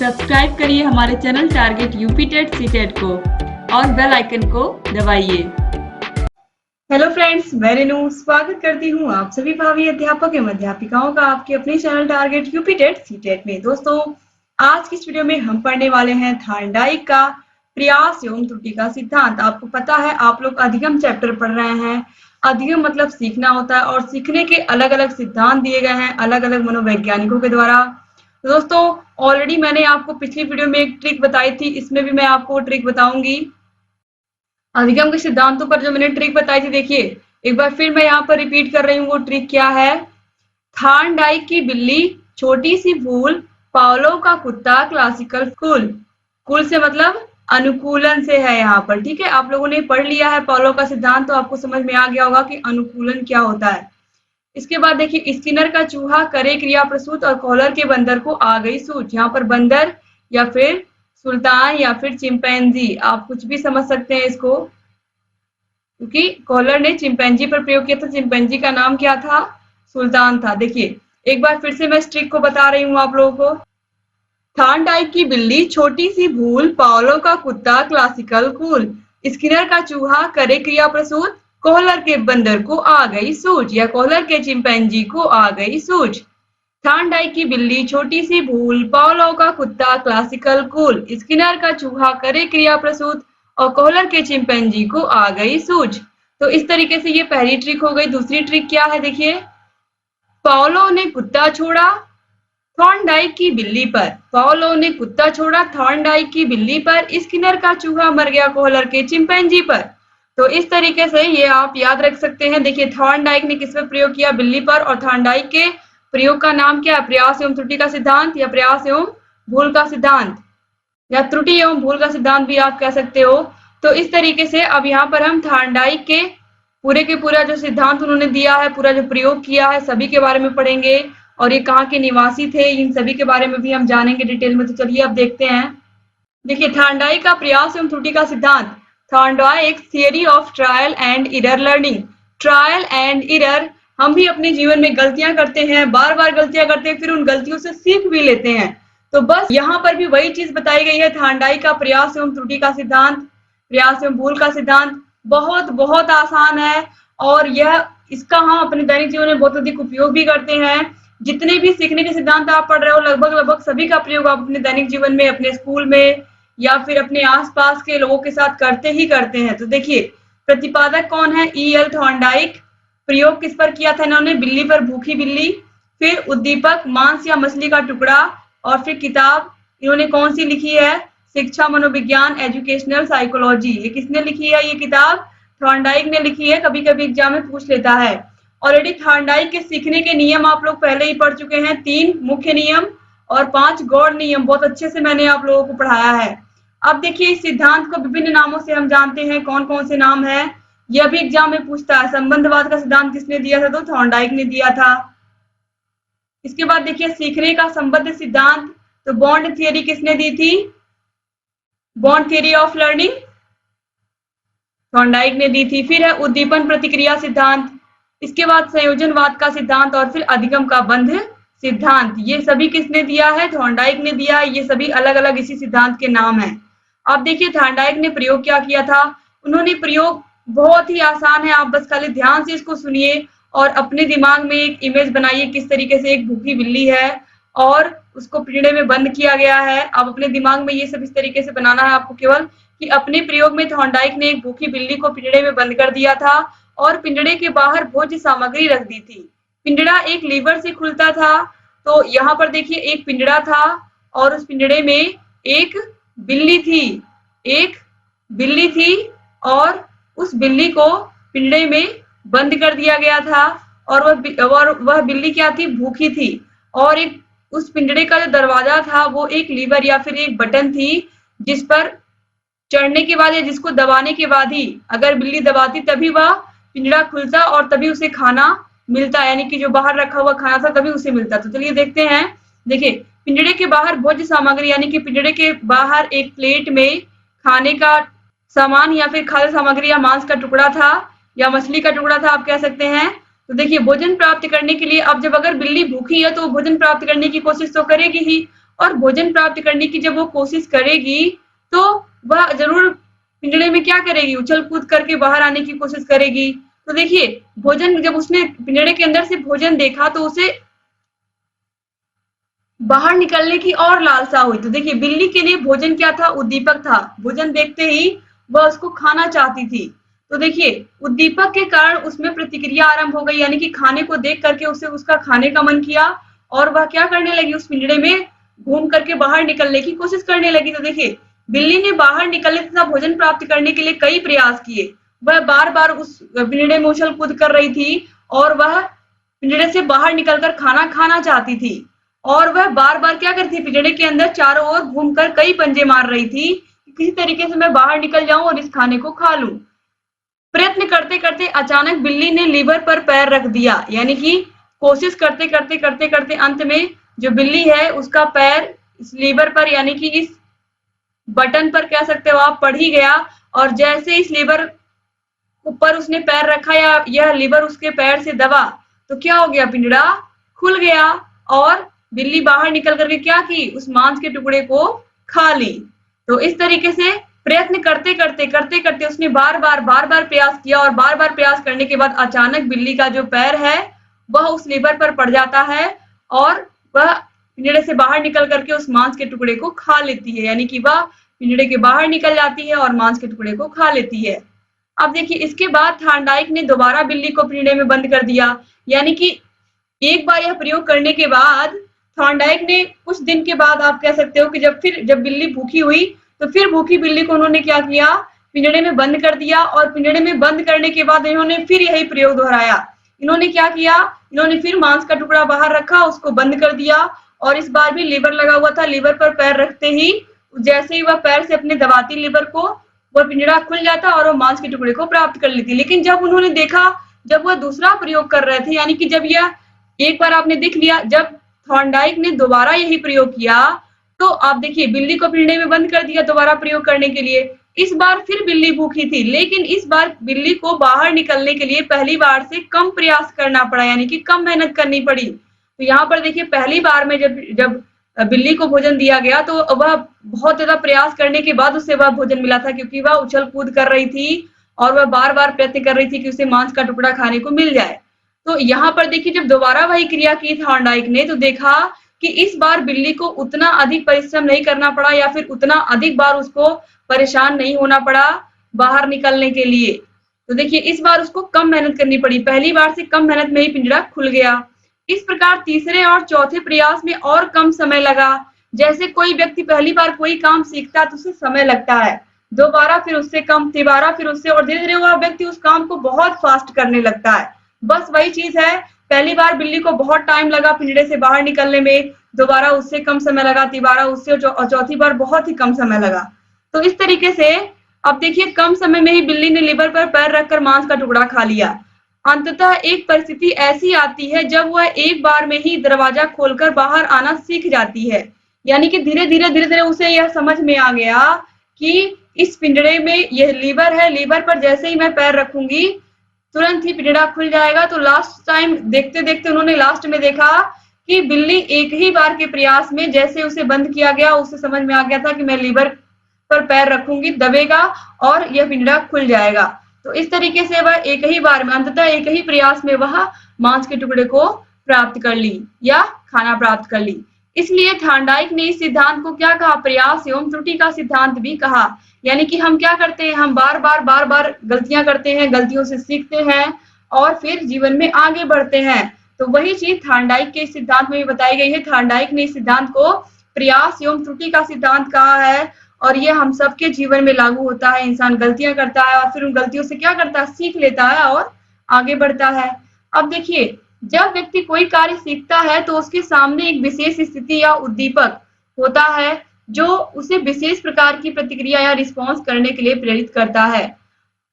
Subscribe करिए हमारे channel target UP TET CTET को और बेल आइकन को दबाइए। हेलो फ्रेंड्स, मैं रेनू स्वागत करती हूँ आप सभी भावी अध्यापक एवं अध्यापिकाओं का आपके अपने channel target UP TET CTET में। दोस्तों, आज की इस वीडियो में हम पढ़ने वाले हैं थॉर्नडाइक का प्रयास एवं त्रुटि का सिद्धांत। आपको पता है आप लोग अधिगम चैप्टर पढ़ रहे हैं। अधिगम मतलब सीखना होता है और सीखने के अलग अलग सिद्धांत दिए गए हैं अलग अलग मनोवैज्ञानिकों के द्वारा। दोस्तों, ऑलरेडी मैंने आपको पिछली वीडियो में एक ट्रिक बताई थी, इसमें भी मैं आपको ट्रिक बताऊंगी। अधिगम के सिद्धांतों पर जो मैंने ट्रिक बताई थी, देखिए एक बार फिर मैं यहाँ पर रिपीट कर रही हूँ। वो ट्रिक क्या है? थॉर्नडाइक की बिल्ली, छोटी सी भूल, पावलोव का कुत्ता, क्लासिकल स्कूल। कुल से मतलब अनुकूलन से है यहाँ पर, ठीक है। आप लोगों ने पढ़ लिया है पावलोव का सिद्धांत, तो आपको समझ में आ गया होगा कि अनुकूलन क्या होता है। इसके बाद देखिए, स्किनर का चूहा करे क्रिया प्रसूत और कॉलर के बंदर को आ गई सूझ। यहाँ पर बंदर या फिर सुल्तान या फिर चिंपैंजी, आप कुछ भी समझ सकते हैं इसको, क्योंकि कॉलर ने चिंपैंजी पर प्रयोग किया था। चिंपैंजी का नाम क्या था? सुल्तान था। देखिए एक बार फिर से मैं इस ट्रिक को बता रही हूँ आप लोगों को। थॉर्नडाइक की बिल्ली, छोटी सी भूल, पावलोव का कुत्ता, क्लासिकल कूल। स्किनर का चूहा करे क्रिया प्रसूत, कॉलर के बंदर को आ गई सूझ, या कॉलर के चिंपैंजी को आ गई सूझ। थॉर्नडाइक की बिल्ली, छोटी सी भूल, पावलोव का कुत्ता, क्लासिकल कूल। स्किनर का चूहा करे क्रिया प्रसूत और कॉलर के चिंपैंजी को आ गई सूझ। तो इस तरीके से ये पहली ट्रिक हो गई। दूसरी ट्रिक क्या है? देखिए, पावलोव ने कुत्ता छोड़ा थॉर्नडाइक की बिल्ली पर। पावलोव ने कुत्ता छोड़ा थॉर्नडाइक की बिल्ली पर, स्किनर का चूहा मर गया कॉलर के चिंपैंजी पर। तो इस तरीके से ये आप याद रख सकते हैं। देखिए थॉर्नडाइक ने किस पर प्रयोग किया? बिल्ली पर। और थॉर्नडाइक के प्रयोग का नाम क्या है? प्रयास एवं त्रुटि का सिद्धांत, या प्रयास एवं भूल का सिद्धांत, या त्रुटि एवं भूल का सिद्धांत भी आप कह सकते हो। तो इस तरीके से अब यहाँ पर हम थॉर्नडाइक के पूरे के पूरा जो सिद्धांत उन्होंने दिया है, पूरा जो प्रयोग किया है, सभी के बारे में पढ़ेंगे। और ये कहाँ के निवासी थे, इन सभी के बारे में भी हम जानेंगे डिटेल में। तो चलिए अब देखते हैं। देखिए थॉर्नडाइक का प्रयास एवं त्रुटि का सिद्धांत। Thorndike theory of trial and error learning. Trial and error, हम भी अपने जीवन में गलतियां करते हैं, बार बार गलतियां करते हैं, फिर उन गलतियों से सीख भी लेते हैं। तो बस यहाँ पर भी वही चीज बताई गई है। थॉर्नडाइक का प्रयास एवं त्रुटि का सिद्धांत, प्रयास एवं भूल का सिद्धांत बहुत बहुत आसान है, और यह इसका हम अपने दैनिक जीवन में बहुत अधिक उपयोग भी करते हैं। जितने भी सीखने के सिद्धांत आप पढ़ रहे हो, लगभग सभी का प्रयोग आप अपने दैनिक जीवन में, अपने स्कूल में या फिर अपने आसपास के लोगों के साथ करते ही करते हैं। तो देखिए प्रतिपादक कौन है? E.L. थॉर्नडाइक। प्रयोग किस पर किया था इन्होंने? बिल्ली पर, भूखी बिल्ली। फिर उद्दीपक मांस या मछली का टुकड़ा। और फिर किताब इन्होंने कौन सी लिखी है? शिक्षा मनोविज्ञान, एजुकेशनल साइकोलॉजी। ये किसने लिखी है? ये किताब थॉर्नडाइक ने लिखी है। कभी कभी एग्जाम में पूछ लेता है। ऑलरेडी थॉर्नडाइक के सीखने के नियम आप लोग पहले ही पढ़ चुके हैं। 3 मुख्य नियम और 5 गौड़ नियम, बहुत अच्छे से मैंने आप लोगों को पढ़ाया है। अब देखिए इस सिद्धांत को विभिन्न नामों से हम जानते हैं। कौन कौन से नाम है? यह भी एग्जाम में पूछता है। संबंधवाद का सिद्धांत किसने दिया था? तो थॉर्नडाइक ने दिया था। इसके बाद देखिए सीखने का संबद्ध सिद्धांत, तो बॉन्ड थियरी किसने दी थी? Bond theory of learning Thorndike ने दी थी। फिर है उद्दीपन प्रतिक्रिया सिद्धांत। इसके बाद संयोजनवाद का सिद्धांत, और फिर अधिगम का बंध सिद्धांत। ये सभी किसने दिया है? थॉर्नडाइक ने दिया है। ये सभी अलग अलग इसी सिद्धांत के नाम हैं। अब देखिए थॉर्नडाइक ने प्रयोग क्या किया था। उन्होंने प्रयोग बहुत ही आसान है, आप बस खाली ध्यान से इसको सुनिए और अपने दिमाग में एक इमेज बनाइए किस तरीके से एक भूखी बिल्ली है और उसको पिंजड़े में बंद किया गया है। अब अपने दिमाग में ये सब इस तरीके से बनाना है आपको केवल, कि अपने प्रयोग में थॉर्नडाइक ने एक भूखी बिल्ली को पिंजड़े में बंद कर दिया था और पिंजड़े के बाहर भोज्य सामग्री रख दी थी। पिंजड़ा एक लीवर से खुलता था। तो यहाँ पर देखिए एक पिंजड़ा था और उस पिंजड़े में एक बिल्ली थी। एक बिल्ली थी और उस बिल्ली को पिंजड़े में बंद कर दिया गया था, और वह बिल्ली क्या थी? भूखी थी। और एक उस पिंजड़े का जो दरवाजा था वो एक लीवर या फिर एक बटन थी, जिस पर चढ़ने के बाद या जिसको दबाने के बाद ही, अगर बिल्ली दबाती तभी वह पिंजड़ा खुलता और तभी उसे खाना मिलता, यानी कि जो बाहर रखा हुआ खाना था तभी उसे मिलता। तो चलिए देखते हैं। देखिए पिंजड़े के बाहर भोज्य सामग्री, यानी कि पिंजड़े के बाहर एक प्लेट में खाने का सामान या फिर खाद्य सामग्री या मांस का टुकड़ा था या मछली का टुकड़ा था, आप कह सकते हैं। तो देखिए भोजन प्राप्त करने के लिए, अब जब अगर बिल्ली भूखी है तो भोजन प्राप्त करने की कोशिश तो करेगी ही, और भोजन प्राप्त करने की जब वो कोशिश करेगी तो वह जरूर पिंजड़े में क्या करेगी, उछल कूद करके बाहर आने की कोशिश करेगी। तो देखिए भोजन जब उसने पिंजड़े के अंदर से भोजन देखा तो उसे बाहर निकलने की और लालसा हुई। तो देखिए बिल्ली के लिए भोजन क्या था, उद्दीपक था। भोजन देखते ही वह उसको खाना चाहती थी। तो देखिए उद्दीपक के कारण उसमें प्रतिक्रिया आरंभ हो गई, यानी कि खाने को देख करके उसे उसका खाने का मन किया और वह क्या करने लगी, उस पिंजड़े में घूम करके बाहर निकलने की कोशिश करने लगी। तो देखिए बिल्ली ने बाहर निकलने तथा भोजन प्राप्त करने के लिए कई प्रयास किए। वह बार बार उस पिंजड़े में उछल कूद कर रही थी और वह पिंजड़े से बाहर निकलकर खाना खाना चाहती थी। और वह बार बार क्या करती थी, पिंजड़े के अंदर चारों ओर घूमकर कई पंजे मार रही थी कि किसी तरीके से मैं बाहर निकल जाऊं और इस खाने को खा लूं। प्रयत्न करते करते अचानक बिल्ली ने लीवर पर पैर रख दिया, यानी कि कोशिश करते करते करते करते अंत में जो बिल्ली है उसका पैर इस लीवर पर, यानी कि इस बटन पर कह सकते हो आप, पड़ ही गया। और जैसे इस लीवर ऊपर उसने पैर रखा या यह लीवर उसके पैर से दबा तो क्या हो गया, पिंजड़ा खुल गया और बिल्ली बाहर निकल करके क्या की, उस मांस के टुकड़े को खा ली। तो इस तरीके से प्रयत्न करते करते करते करते उसने बार बार प्रयास किया और बार बार प्रयास करने के बाद अचानक बिल्ली का जो पैर है वह उस लीवर पर पड़ जाता है और वह पिंजड़े से बाहर निकल करके उस मांस के टुकड़े को खा लेती है, यानी कि वह पिंजड़े के बाहर निकल जाती है और मांस के टुकड़े को खा लेती है। अब देखिए इसके बाद थार्नडाइक ने दोबारा बिल्ली को पिंजड़े में बंद कर दिया, यानी कि एक बार यह प्रयोग करने के बाद थॉर्नडाइक ने कुछ दिन के बाद आप कह सकते हो कि जब बिल्ली भूखी हुई तो फिर भूखी बिल्ली को उन्होंने क्या किया, पिंजड़े में बंद कर दिया। और पिंजड़े में बंद करने के बाद इन्होंने फिर यही प्रयोग दोहराया। इन्होंने क्या किया, इन्होंने फिर मांस का टुकड़ा बाहर रखा, उसको बंद कर दिया और इस बार भी लीवर लगा हुआ था। लीवर पर पैर रखते ही जैसे ही वह पैर से अपने दबाती लीवर को, वह पिंजड़ा खुल जाता और वो मांस के टुकड़े को प्राप्त कर लेती। लेकिन जब उन्होंने देखा, जब वह दूसरा प्रयोग कर रहे थे, यानी कि जब यह एक बार आपने देख लिया, जब थॉर्नडाइक ने दोबारा यही प्रयोग किया तो आप देखिए बिल्ली को पिंजड़े में बंद कर दिया दोबारा प्रयोग करने के लिए। इस बार फिर बिल्ली भूखी थी, लेकिन इस बार बिल्ली को बाहर निकलने के लिए पहली बार से कम प्रयास करना पड़ा, यानी कि कम मेहनत करनी पड़ी। तो यहाँ पर देखिए पहली बार में जब बिल्ली को भोजन दिया गया तो वह बहुत ज्यादा प्रयास करने के बाद उसे वह भोजन मिला था, क्योंकि वह उछल कूद कर रही थी और वह बार बार प्रयत्न कर रही थी कि उसे मांस का टुकड़ा खाने को मिल जाए। तो यहाँ पर देखिए जब दोबारा वही क्रिया की थॉर्नडाइक ने तो देखा कि इस बार बिल्ली को उतना अधिक परिश्रम नहीं करना पड़ा या फिर उतना अधिक बार उसको परेशान नहीं होना पड़ा बाहर निकलने के लिए। तो देखिए इस बार उसको कम मेहनत करनी पड़ी, पहली बार से कम मेहनत में ही पिंजड़ा खुल गया। इस प्रकार तीसरे और चौथे प्रयास में और कम समय लगा। जैसे कोई व्यक्ति पहली बार कोई काम सीखता है तो उसे समय लगता है, दोबारा फिर उससे कम, तिबारा फिर उससे, और धीरे धीरे वह व्यक्ति उस काम को बहुत फास्ट करने लगता है। बस वही चीज है, पहली बार बिल्ली को बहुत टाइम लगा पिंजड़े से बाहर निकलने में, दोबारा उससे कम समय लगा, तिबारा उससे, और चौथी बार बहुत ही कम समय लगा। तो इस तरीके से अब देखिए कम समय में ही बिल्ली ने लीवर पर पैर रखकर मांस का टुकड़ा खा लिया। अंततः एक परिस्थिति ऐसी आती है जब वह एक बार में ही दरवाजा खोलकर बाहर आना सीख जाती है, यानी कि धीरे धीरे उसे यह समझ में आ गया कि इस पिंजड़े में यह लीवर है, लीवर पर जैसे ही मैं पैर रखूंगी तुरंत ही पिंजड़ा खुल जाएगा। तो लास्ट टाइम देखते देखते उन्होंने लास्ट में देखा कि बिल्ली एक ही बार के प्रयास में जैसे उसे बंद किया गया, उसे समझ में आ गया था कि मैं लीवर पर पैर रखूंगी, दबेगा और यह पिंजड़ा खुल जाएगा। तो इस तरीके से वह एक ही बार में, अंततः एक ही प्रयास में वह मांस के टुकड़े को प्राप्त कर ली या खाना प्राप्त कर ली। इसलिए थॉर्नडाइक ने इस सिद्धांत को क्या कहा, प्रयास एवं त्रुटि का सिद्धांत भी कहा। यानी कि हम क्या करते हैं, हम बार बार गलतियां करते हैं, गलतियों से सीखते हैं और फिर जीवन में आगे बढ़ते हैं। तो वही चीज थॉर्नडाइक के सिद्धांत में भी बताई गई है। थॉर्नडाइक ने इस सिद्धांत को प्रयास एवं त्रुटि का सिद्धांत कहा है और ये हम सबके जीवन में लागू होता है। इंसान गलतियां करता है और फिर उन गलतियों से क्या करता है, सीख लेता है और आगे बढ़ता है। अब देखिए जब व्यक्ति कोई कार्य सीखता है तो उसके सामने एक विशेष स्थिति या उद्दीपक होता है जो उसे विशेष प्रकार की प्रतिक्रिया या रिस्पॉन्स करने के लिए प्रेरित करता है।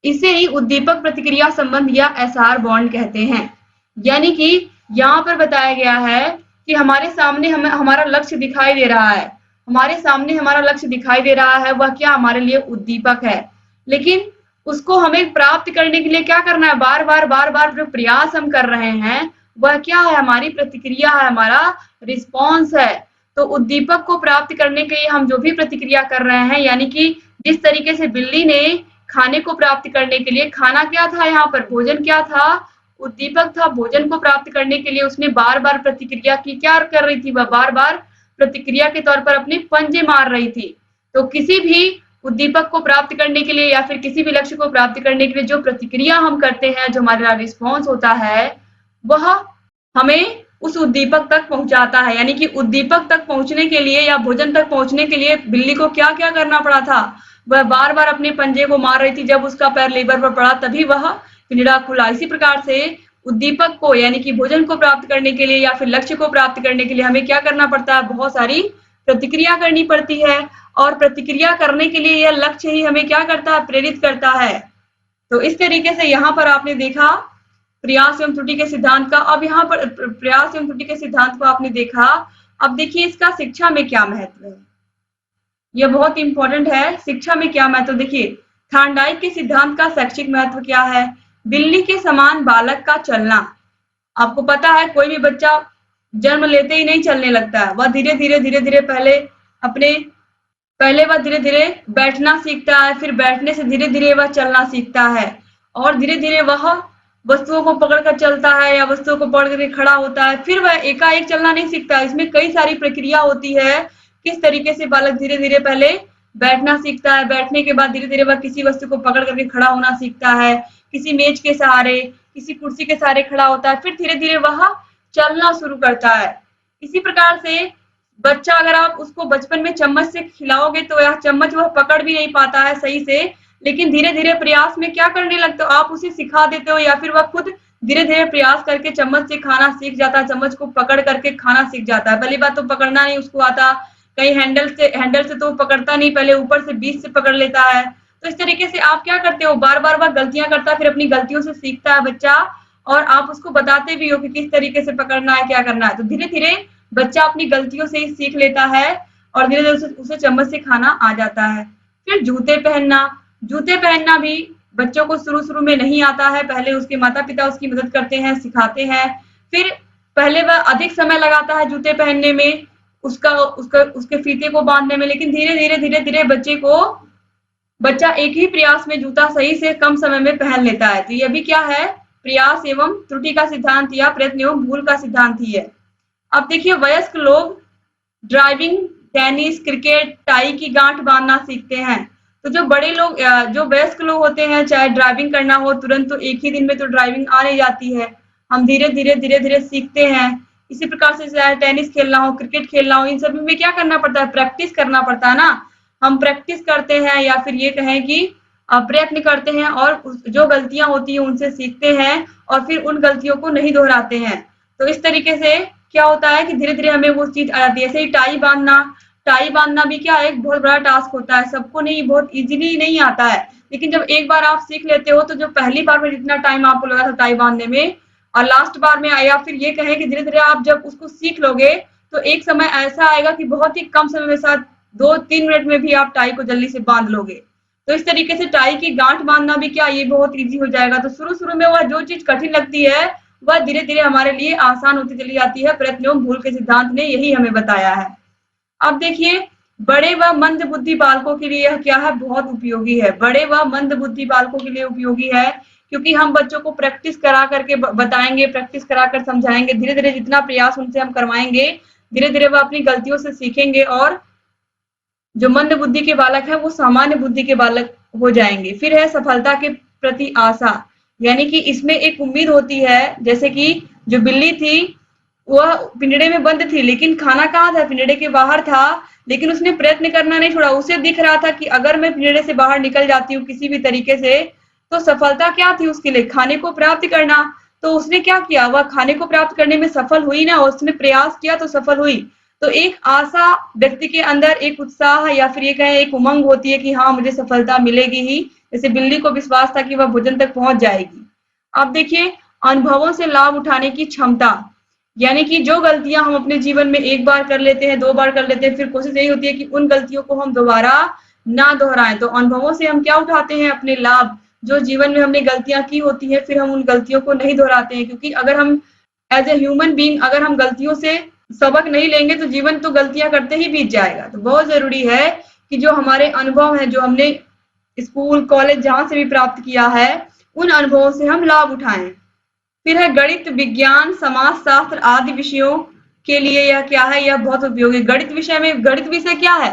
इसे ही उद्दीपक प्रतिक्रिया संबंध या एसआर बॉन्ड कहते हैं। यानी कि यहाँ पर बताया गया है कि हमारे सामने हमें हमारा लक्ष्य दिखाई दे रहा है, हमारे सामने हमारा लक्ष्य दिखाई दे रहा है, वह क्या हमारे लिए उद्दीपक है। लेकिन उसको हमें प्राप्त करने के लिए क्या करना है, बार बार जो प्रयास हम कर रहे हैं वह क्या है, हमारी प्रतिक्रिया है, हमारा रिस्पॉन्स है। तो उद्दीपक को प्राप्त करने के लिए हम जो भी प्रतिक्रिया कर रहे हैं, यानी कि जिस तरीके से बिल्ली ने खाने को प्राप्त करने के लिए, खाना क्या था यहाँ पर, भोजन क्या था, उद्दीपक था। भोजन को प्राप्त करने के लिए उसने बार-बार प्रतिक्रिया की। क्या कर रही थी वह? बार-बार प्रतिक्रिया के तौर पर अपने पंजे मार रही थी। तो किसी भी उद्दीपक को प्राप्त करने के लिए या फिर किसी भी लक्ष्य को प्राप्त करने के लिए जो प्रतिक्रिया हम करते हैं, जो हमारा रिस्पॉन्स होता है, वह हमें उस उद्दीपक तक पहुंचाता है। यानी कि उद्दीपक तक पहुंचने के लिए या भोजन तक पहुंचने के लिए बिल्ली को क्या-क्या करना पड़ा था? वह बार-बार अपने पंजे को मार रही थी। जब उसका पैर लीवर पर पड़ा तभी वह पिंजड़ा खुला। इसी प्रकार से उद्दीपक को, यानी कि भोजन को प्राप्त करने के लिए या फिर लक्ष्य को प्राप्त करने के लिए हमें क्या करना पड़ता है? बहुत सारी प्रतिक्रिया करनी पड़ती है, और प्रतिक्रिया करने के लिए यह लक्ष्य ही हमें क्या करता है? प्रेरित करता है। तो इस तरीके से यहाँ पर आपने देखा प्रयास एवं त्रुटि के सिद्धांत का। अब यहाँ पर प्रयास एवं त्रुटि के सिद्धांत को आपने देखा। अब देखिए इसका शिक्षा में क्या महत्व है, यह बहुत इंपॉर्टेंट है। शिक्षा में क्या महत्व, देखिए थार्नडाइक के सिद्धांत का शैक्षिक महत्व क्या है? बिल्ली के समान बालक का चलना। आपको पता है कोई भी बच्चा जन्म लेते ही नहीं चलने लगता है। वह धीरे-धीरे पहले वह धीरे-धीरे बैठना सीखता है, फिर बैठने से धीरे-धीरे वह चलना सीखता है, और धीरे-धीरे वह वस्तुओं को पकड़कर चलता है या वस्तुओं को पकड़ कर खड़ा होता है। फिर वह एकाएक चलना नहीं सीखता। इसमें कई सारी प्रक्रिया होती है। किस तरीके से बालक धीरे-धीरे पहले बैठना सीखता है, बैठने के बाद धीरे-धीरे वह किसी वस्तु को पकड़ करके खड़ा होना सीखता है, किसी मेज के सहारे, किसी कुर्सी के सहारे खड़ा होता है, फिर धीरे-धीरे वह चलना शुरू करता है। इसी प्रकार से बच्चा, अगर आप उसको बचपन में चम्मच से खिलाओगे तो यह चम्मच वह पकड़ भी नहीं पाता है सही से, लेकिन धीरे-धीरे प्रयास में क्या करने लगते हो, आप उसे सिखा देते हो या फिर वह खुद धीरे-धीरे प्रयास करके चम्मच से खाना सीख जाता है, चम्मच को पकड़ करके खाना सीख जाता है। पहली बात तो पकड़ना नहीं उसको आता, कहीं हैंडल से तो पकड़ता नहीं, पहले ऊपर से बीच से पकड़ लेता है। तो इस तरीके से आप क्या करते हो, बार-बार वह गलतियां करता है, फिर अपनी गलतियों से सीखता है बच्चा, और आप उसको बताते भी हो कि किस तरीके से पकड़ना है, क्या करना है। तो धीरे-धीरे बच्चा अपनी गलतियों से ही सीख लेता है और धीरे-धीरे उसे चम्मच से खाना आ जाता है। फिर जूते पहनना भी बच्चों को शुरू-शुरू में नहीं आता है। पहले उसके माता-पिता उसकी मदद करते हैं, सिखाते हैं। फिर पहले वह अधिक समय लगाता है जूते पहनने में, उसके फीते को बांधने में, लेकिन धीरे-धीरे बच्चा एक ही प्रयास में जूता सही से कम समय में पहन लेता है। तो यह भी क्या है? प्रयास एवं त्रुटि का सिद्धांत या प्रयत्न एवं भूल का सिद्धांत ही है। अब देखिए वयस्क लोग ड्राइविंग, टेनिस, क्रिकेट, टाई की गांठ बांधना सीखते हैं। तो जो बड़े लोग, जो वयस्क लोग होते हैं, चाहे ड्राइविंग करना हो तुरंत, तो एक ही दिन में तो ड्राइविंग आ नहीं जाती है। हम धीरे-धीरे सीखते हैं। इसी प्रकार से चाहे टेनिस खेलना हो, क्रिकेट खेलना हो, इन सभी में क्या करना पड़ता है? प्रैक्टिस करना पड़ता है ना। हम प्रैक्टिस करते हैं या फिर ये कहें कि प्रयत्न करते हैं और जो गलतियां होती हैं उनसे सीखते हैं और फिर उन गलतियों को नहीं दोहराते हैं। तो इस तरीके से क्या होता है कि धीरे-धीरे हमें वो चीज आ जाती है। ऐसे ही टाई बांधना भी क्या एक बहुत बड़ा टास्क होता है, सबको नहीं, बहुत इजीली नहीं आता है, लेकिन जब एक बार आप सीख लेते हो तो जो पहली बार में जितना टाइम आपको लगा था टाई बांधने में, और लास्ट बार में, या फिर ये कहें कि धीरे-धीरे आप जब उसको सीख लोगे तो एक समय ऐसा आएगा कि बहुत ही कम समय में, साथ 2-3 मिनट में भी आप टाई को जल्दी से बांध लोगे। तो इस तरीके से टाई की गांठ बांधना भी क्या, ये बहुत इजी हो जाएगा। तो शुरू-शुरू में वह जो चीज कठिन लगती है वह धीरे-धीरे हमारे लिए आसान होती चली जाती है। प्रयत्न एवं भूल के सिद्धांत ने यही हमें बताया है। अब देखिए बड़े व मंद बुद्धि बालकों के लिए यह क्या है? बहुत उपयोगी है। बड़े व मंद बुद्धि बालकों के लिए उपयोगी है, क्योंकि हम बच्चों को प्रैक्टिस करा करके बताएंगे, प्रैक्टिस करा कर समझाएंगे। धीरे-धीरे जितना प्रयास उनसे हम करवाएंगे, धीरे-धीरे वह अपनी गलतियों से सीखेंगे और जो मंद बुद्धि के बालक हैं वो सामान्य बुद्धि के बालक हो जाएंगे। फिर है सफलता के प्रति आशा, यानी कि इसमें एक उम्मीद होती है। जैसे कि जो बिल्ली थी वह पिंजड़े में बंद थी, लेकिन खाना कहाँ था? पिंजड़े के बाहर था, लेकिन उसने प्रयत्न करना नहीं छोड़ा। उसे दिख रहा था कि अगर मैं पिंजड़े से बाहर निकल जाती हूँ किसी भी तरीके से, तो सफलता क्या थी उसके लिए? खाने को प्राप्त करना। तो उसने क्या किया? वह खाने को प्राप्त करने में सफल हुई ना, उसने प्रयास किया तो सफल हुई। तो एक आशा व्यक्ति के अंदर, एक उत्साह या फिर ये कहें एक उमंग होती है कि हाँ मुझे सफलता मिलेगी ही। जैसे बिल्ली को विश्वास था कि वह भोजन तक पहुंच जाएगी। अब देखिए अनुभवों से लाभ उठाने की क्षमता, यानी कि जो गलतियां हम अपने जीवन में एक बार कर लेते हैं, 2 बार कर लेते हैं, फिर कोशिश यही होती है कि उन गलतियों को हम दोबारा ना दोहराएं। तो अनुभवों से हम क्या उठाते हैं? अपने लाभ। जो जीवन में हमने गलतियां की होती है फिर हम उन गलतियों को नहीं दोहराते हैं, क्योंकि अगर हम एज ए ह्यूमन बीइंग अगर हम गलतियों से सबक नहीं लेंगे तो जीवन तो गलतियां करते ही बीत जाएगा। तो बहुत जरूरी है कि जो हमारे अनुभव हैं, जो हमने स्कूल कॉलेज जहां से भी प्राप्त किया है, उन अनुभवों से हम लाभ उठाएं। फिर है गणित, विज्ञान, समाज शास्त्र आदि विषयों के लिए यह क्या है, यह बहुत उपयोगी। गणित विषय में, गणित विषय क्या है?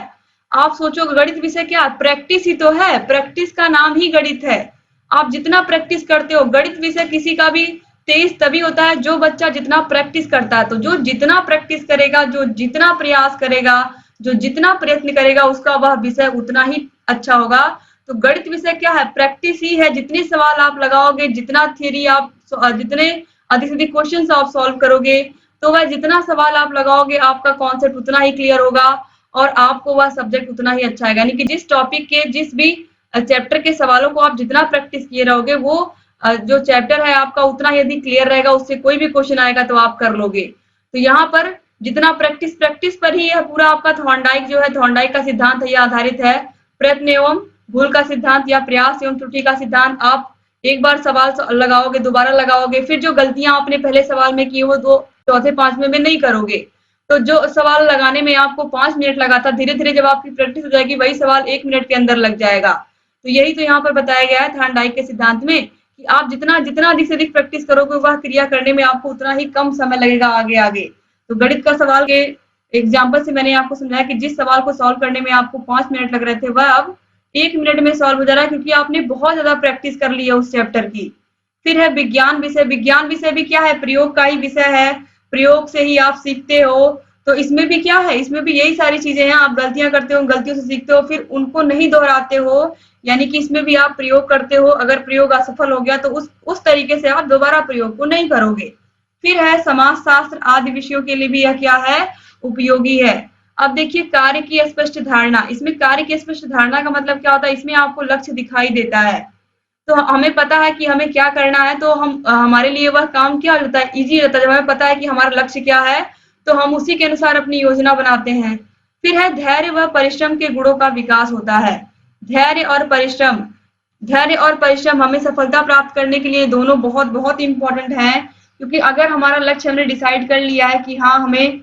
आप सोचोगे गणित विषय क्या है? प्रैक्टिस ही तो है, प्रैक्टिस का नाम ही गणित है। आप जितना प्रैक्टिस करते हो, गणित विषय किसी का भी तेज तभी होता है जो बच्चा जितना प्रैक्टिस करता है। तो जो जितना प्रैक्टिस करेगा, जो जितना प्रयास करेगा, जो जितना प्रयत्न करेगा, उसका वह विषय उतना ही अच्छा होगा। तो गणित विषय क्या है? प्रैक्टिस ही है। जितने सवाल आप लगाओगे, जितना थ्योरी आप, जितने अधिक से अधिक क्वेश्चन आप सॉल्व करोगे, तो वह जितना सवाल आप लगाओगे, आपका कॉन्सेप्ट उतना ही क्लियर होगा और आपको वह सब्जेक्ट उतना ही अच्छा आएगा। यानी कि जिस टॉपिक के, जिस भी चैप्टर के सवालों को आप जितना प्रैक्टिस किए रहोगे, वो जो चैप्टर है आपका उतना यदि क्लियर रहेगा, उससे कोई भी क्वेश्चन आएगा तो आप कर लोगे। तो यहाँ पर जितना प्रैक्टिस, प्रैक्टिस पर ही यह पूरा आपका थॉर्नडाइक जो है, थॉर्नडाइक का सिद्धांत है, यह आधारित है। प्रयत्न एवं भूल का सिद्धांत या प्रयास एवं त्रुटि का सिद्धांत। आप एक बार सवाल लगाओगे, दोबारा लगाओगे, फिर जो गलतियां आपने पहले सवाल में की वो दो चौथे पांचवें में नहीं करोगे। तो जो सवाल लगाने में आपको 5 मिनट लगा था, धीरे धीरे जब आपकी प्रैक्टिस हो जाएगी, वही सवाल 1 मिनट के अंदर लग जाएगा। तो यही तो यहाँ पर बताया गया है थॉर्नडाइक के सिद्धांत में, कि आप जितना जितना अधिक से अधिक प्रैक्टिस करोगे, वह क्रिया करने में आपको उतना ही कम समय लगेगा आगे आगे। तो गणित का सवाल के एग्जाम्पल से मैंने आपको समझाया कि जिस सवाल को सॉल्व करने में आपको 5 मिनट लग रहे थे, वह अब 1 मिनट में सॉल्व हो जा रहा है, क्योंकि आपने बहुत ज्यादा प्रैक्टिस कर ली है उस चैप्टर की। फिर है विज्ञान विषय। विज्ञान विषय भी क्या है? प्रयोग का ही विषय है। प्रयोग से ही आप सीखते हो। तो इसमें भी क्या है? इसमें भी यही सारी चीजें हैं। आप गलतियां करते हो, गलतियों से सीखते हो, फिर उनको नहीं दोहराते हो। यानी कि इसमें भी आप प्रयोग करते हो। अगर प्रयोग असफल हो गया तो उस तरीके से आप दोबारा प्रयोग को नहीं करोगे। फिर है समाज शास्त्र आदि विषयों के लिए भी यह क्या है? उपयोगी है। अब देखिए कार्य की स्पष्ट धारणा। इसमें कार्य की स्पष्ट धारणा का मतलब क्या होता है? इसमें आपको लक्ष्य दिखाई देता है। तो हमें पता है कि हमें क्या करना है, तो हम हमारे लिए वह काम क्या होता है? ईजी रहता है। जब हमें पता है कि हमारा लक्ष्य क्या है, तो हम उसी के अनुसार अपनी योजना बनाते हैं। फिर है धैर्य व परिश्रम के गुणों का विकास होता है। धैर्य और परिश्रम, धैर्य और परिश्रम हमें सफलता प्राप्त करने के लिए दोनों बहुत बहुत इंपॉर्टेंट है। क्योंकि अगर हमारा लक्ष्य हमने डिसाइड कर लिया है कि हाँ हमें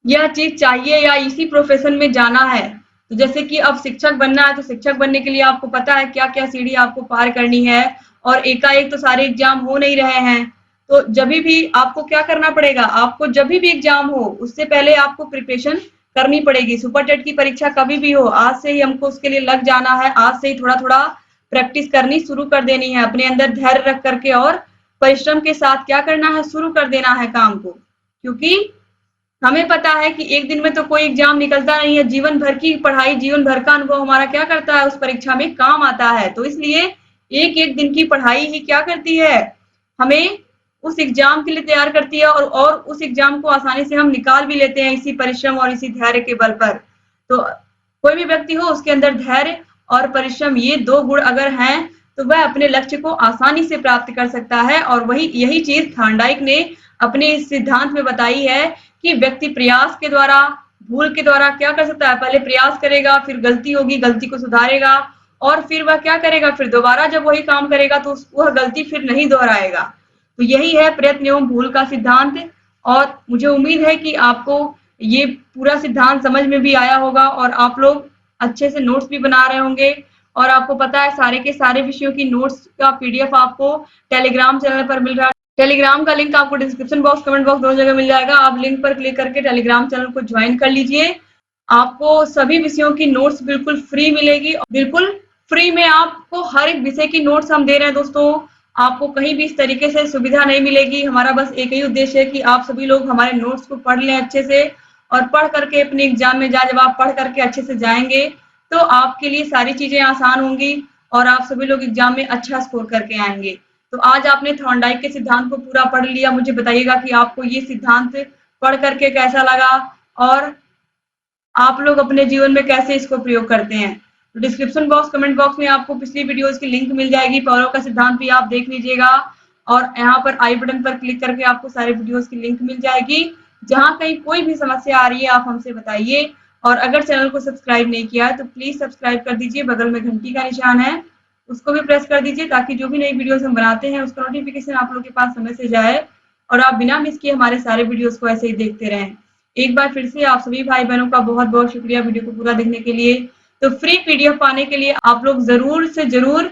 यह चीज चाहिए या इसी प्रोफेशन में जाना है, तो जैसे कि अब शिक्षक बनना है, तो शिक्षक बनने के लिए आपको पता है क्या क्या सीढ़ी आपको पार करनी है, और एकाएक तो सारे एग्जाम हो नहीं रहे हैं। तो जब भी आपको क्या करना पड़ेगा? आपको जब भी एग्जाम हो, उससे पहले आपको प्रिपरेशन करनी पड़ेगी। सुपर टेट की परीक्षा कभी भी हो, आज से ही हमको उसके लिए लग जाना है। आज से ही थोड़ा थोड़ा प्रैक्टिस करनी शुरू कर देनी है। अपने अंदर धैर्य रख करके और परिश्रम के साथ क्या करना है? शुरू कर देना है काम को। क्योंकि हमें पता है कि एक दिन में तो कोई एग्जाम निकलता नहीं है। जीवन भर की पढ़ाई, जीवन भर का अनुभव हमारा क्या करता है? उस परीक्षा में काम आता है। तो इसलिए एक एक दिन की पढ़ाई ही क्या करती है? हमें उस एग्जाम के लिए तैयार करती है, और उस एग्जाम को आसानी से हम निकाल भी लेते हैं इसी परिश्रम और इसी धैर्य के बल पर। तो कोई भी व्यक्ति हो, उसके अंदर धैर्य और परिश्रम ये दो गुण अगर हैं, तो वह अपने लक्ष्य को आसानी से प्राप्त कर सकता है। और वही यही चीज थॉर्नडाइक ने अपने इस सिद्धांत में बताई है कि व्यक्ति प्रयास के द्वारा, भूल के द्वारा क्या कर सकता है? पहले प्रयास करेगा, फिर गलती होगी, गलती को सुधारेगा, और फिर वह क्या करेगा? फिर दोबारा जब वही काम करेगा तो वह गलती फिर नहीं दोहराएगा। तो यही है प्रयत्न एवं भूल का सिद्धांत। और मुझे उम्मीद है कि आपको ये पूरा सिद्धांत समझ में भी आया होगा, और आप लोग अच्छे से नोट्स भी बना रहे होंगे। और आपको पता है सारे के सारे विषयों की नोट्स का पीडीएफ आपको टेलीग्राम चैनल पर मिल रहा है। टेलीग्राम का लिंक आपको डिस्क्रिप्शन बॉक्स, कमेंट बॉक्स, दोनों जगह मिल जाएगा। आप लिंक पर क्लिक करके टेलीग्राम चैनल को ज्वाइन कर लीजिए। आपको सभी विषयों की नोट्स बिल्कुल फ्री मिलेगी। बिल्कुल फ्री में आपको हर एक विषय की नोट्स हम दे रहे हैं दोस्तों। आपको कहीं भी इस तरीके से सुविधा नहीं मिलेगी। हमारा बस एक ही उद्देश्य है कि आप सभी लोग हमारे नोट्स को पढ़ लें अच्छे से, और पढ़ करके अपने एग्जाम में जब आप पढ़ करके अच्छे से जाएंगे, तो आपके लिए सारी चीजें आसान होंगी और आप सभी लोग एग्जाम में अच्छा स्कोर करके आएंगे। तो आज आपने थॉर्नडाइक के सिद्धांत को पूरा पढ़ लिया। मुझे बताइएगा कि आपको ये सिद्धांत पढ़ करके कैसा लगा, और आप लोग अपने जीवन में कैसे इसको प्रयोग करते हैं। तो डिस्क्रिप्शन बॉक्स, कमेंट बॉक्स में आपको पिछली वीडियोस की लिंक मिल जाएगी। पावरों का सिद्धांत भी आप देख लीजिएगा, और यहाँ पर आई बटन पर क्लिक करके आपको सारे वीडियोस की लिंक मिल जाएगी। जहाँ कहीं कोई भी समस्या आ रही है, आप हमसे बताइए। और अगर चैनल को सब्सक्राइब नहीं किया है तो प्लीज सब्सक्राइब कर दीजिए। बगल में घंटी का निशान है, उसको भी प्रेस कर दीजिए, ताकि जो भी नई वीडियोस हम बनाते हैं उसका नोटिफिकेशन आप लोगों के पास समय से जाए, और आप बिना मिस किए हमारे सारे वीडियोस को ऐसे ही देखते रहें। एक बार फिर से आप सभी भाई बहनों का बहुत बहुत शुक्रिया वीडियो को पूरा देखने के लिए। तो फ्री पीडीएफ पाने के लिए आप लोग जरूर से जरूर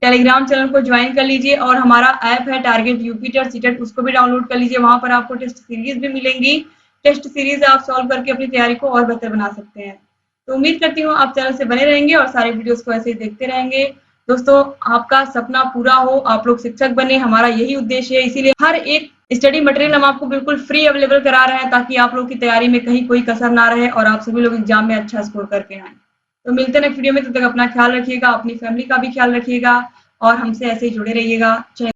टेलीग्राम चैनल को ज्वाइन कर लीजिए और हमारा ऐप है टारगेट यूपी टेट सीटेट, उसको भी डाउनलोड कर लीजिए। वहां पर आपको टेस्ट सीरीज भी मिलेंगी। टेस्ट सीरीज आप सॉल्व करके अपनी तैयारी को और बेहतर बना सकते हैं। तो उम्मीद करती हूँ आप चैनल से बने रहेंगे और सारे वीडियोस को ऐसे ही देखते रहेंगे। दोस्तों, आपका सपना पूरा हो, आप लोग शिक्षक बने, हमारा यही उद्देश्य है। इसीलिए हर एक स्टडी मटेरियल हम आपको बिल्कुल फ्री अवेलेबल करा रहे हैं, ताकि आप लोग की तैयारी में कहीं कोई कसर ना रहे और आप सभी लोग एग्जाम में अच्छा स्कोर करके आए। तो मिलते हैं नेक्स्ट वीडियो में। तब तक अपना ख्याल रखिएगा, अपनी फैमिली का भी ख्याल रखिएगा और हमसे ऐसे ही जुड़े रहिएगा।